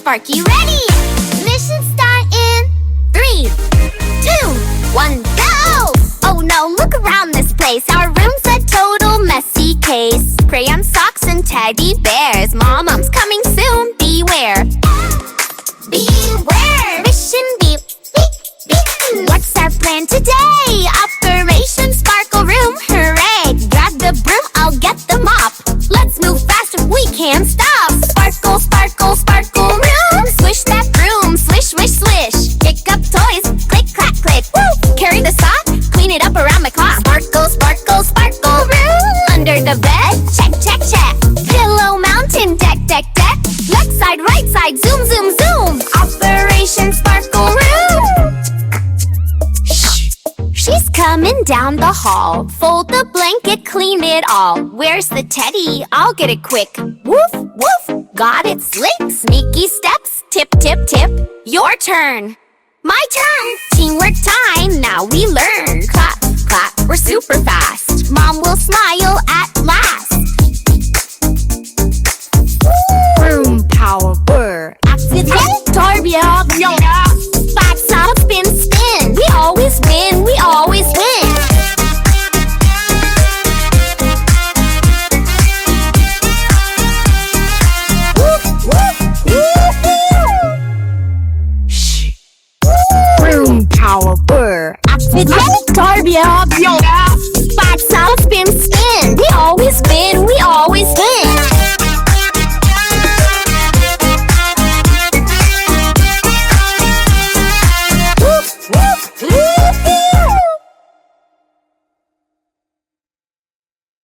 Sparky ready! Mission start in 3, 2, 1, go! Oh no, look around this place. Our room's a total messy case. Crayon socks and teddy bears. Mom's coming soon, beware. Beware! Mission beep, beep, beep. What's our plan today? Operation Sparkle Room, hooray! Grab the broom, I'll get the mop. Let's move fast if we can't stop. Sparkle, sparkle, sparkle room. Swish that broom, swish, swish, swish. Pick up toys, click, clack, click. Woo! Carry the sock, clean it up around the clock. Sparkle, sparkle, sparkle room. Under the bed, check, check, check. Pillow mountain, deck, deck, deck. Left side, right side, zoom, zoom, zoom. Operation Sparkle Room. Shh, she's coming down the hall. Fold the blanket, clean it all. Where's the teddy? I'll get it quick. Woof, woof, got it slick. Sneaky steps, tip, tip, tip. Your turn. My turn. Teamwork time, now we learn. Clap, clap, we're super fast. Mom will smile at last. Broom power whir. Accident, torbia, box up, spin, spin. We always win, we always win. Woof, woof, woof, woof. Shh. Broom power whir. Accident, torbia, box up, spin, spin. We always win, we always